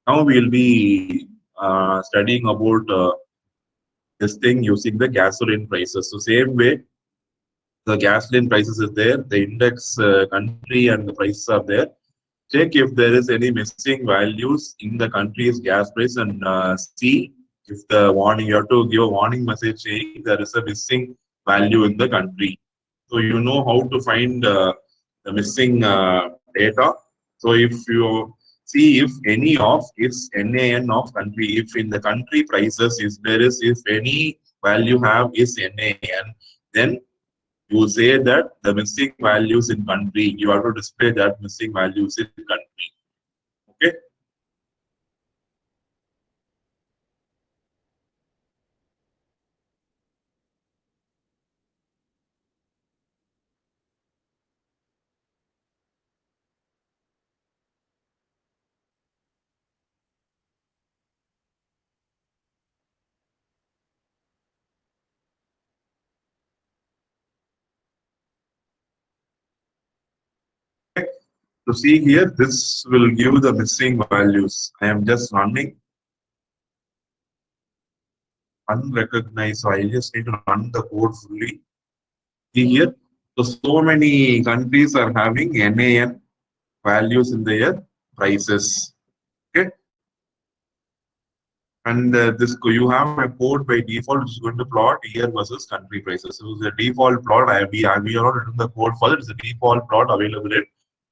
Now we will be studying about this thing using the gasoline prices. So same way, the gasoline prices is there, the index country and the prices are there. Check if there is any missing values in the country's gas price and see if the warning, you have to give a warning message saying there is a missing value in the country. So you know how to find the missing data. So if you see if any of its NAN of country, if in the country prices is there is, if any value have is NAN, then you say that the missing values in country, you have to display that missing values in country. Okay. To see here, this will give the missing values. I am just running unrecognized. So I just need to run the code fully. See here. So many countries are having NAN values in their prices. Okay. And this you have a code by default which is going to plot year versus country prices. So the default plot, we are not written the code for it. It's a default plot available in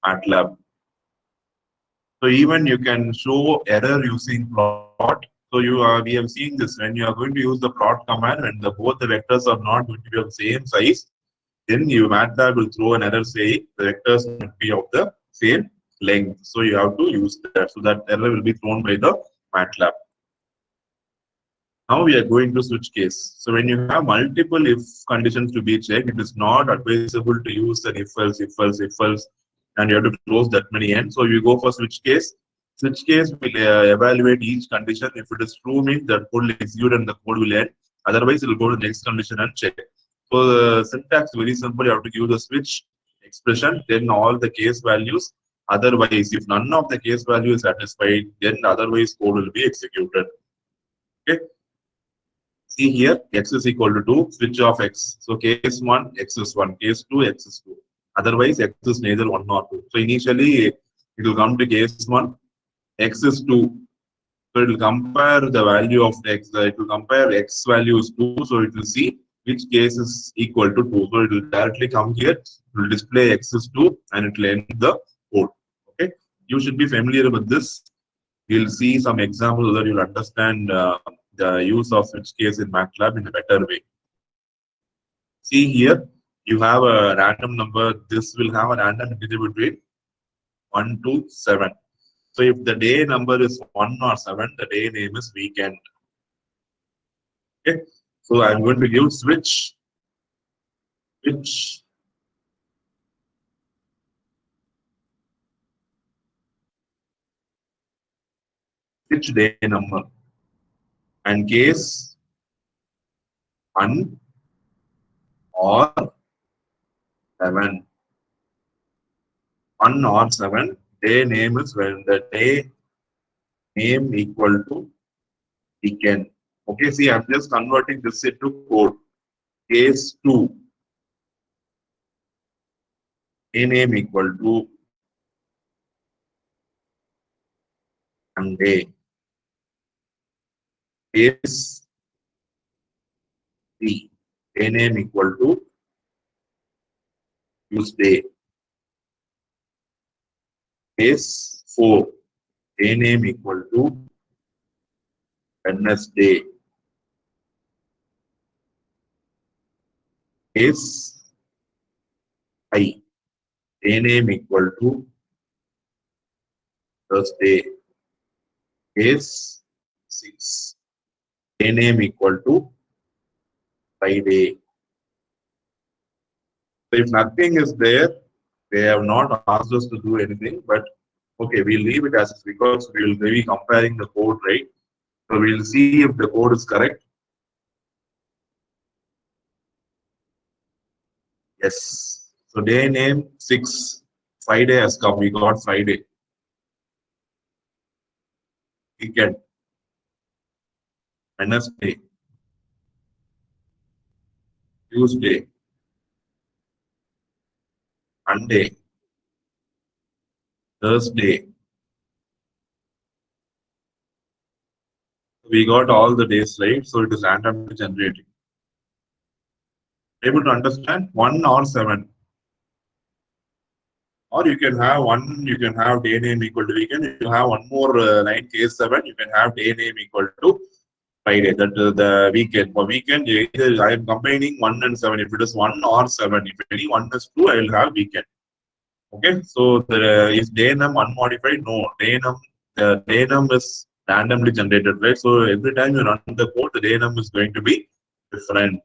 MATLAB. So even you can show error using plot. So we have seen this when you are going to use the plot command and both the vectors are not going to be of the same size, then you MATLAB will throw an error saying the vectors must be of the same length. So you have to use that. So that error will be thrown by the MATLAB. Now we are going to switch case. So when you have multiple if conditions to be checked, it is not advisable to use an if else, and you have to close that many ends. So you go for switch case. Switch case will evaluate each condition. If it is true, means that code will execute and the code will end. Otherwise, it will go to the next condition and check. So the syntax is very simple. You have to give the switch expression, then all the case values. Otherwise, if none of the case value is satisfied, then otherwise code will be executed. Okay. See here, x is equal to 2, switch off x. So case 1, x is 1, case 2, x is 2. Otherwise, x is neither 1 nor 2. So initially, it will come to case 1, x is 2. So it will compare the value of x. It will compare x value is 2. So it will see which case is equal to 2. So it will directly come here, it will display x is 2 and it will end the code. Okay. You should be familiar with this. We'll see some examples so that you'll understand the use of switch case in MATLAB in a better way. See here, you have a random number. This will have a random integer between 1 to 7. So if the day number is 1 or 7, the day name is weekend. Okay. So I'm going to give switch day number and case 1 or 7. 1 or 7, day name is when the day name equal to weekend. Okay, see, I'm just converting this into code. Case 2, day name equal to Monday. Case 3, day name equal to Tuesday. Case 4, day name equal to Wednesday. Case 5, day name equal to Thursday. Case 6, day name equal to Friday. So if nothing is there, they have not asked us to do anything, but okay, we'll leave it as is because we will be comparing the code, right? So we'll see if the code is correct. Yes. So day name 6, Friday has come. We got Friday. weekend, Wednesday, Tuesday, Monday, Thursday. We got all the days right, so it is randomly generating. Able to understand 1 or 7. Or you can have one, you can have day name equal to weekend. You have one more line, case 7, you can have day name equal to Friday, that the weekend. For weekend, either I am combining 1 and 7. If it is 1 or 7, if any one is true, I will have weekend. Okay, so is day num unmodified? No, day num is randomly generated, right? So every time you run the code, the day num is going to be different.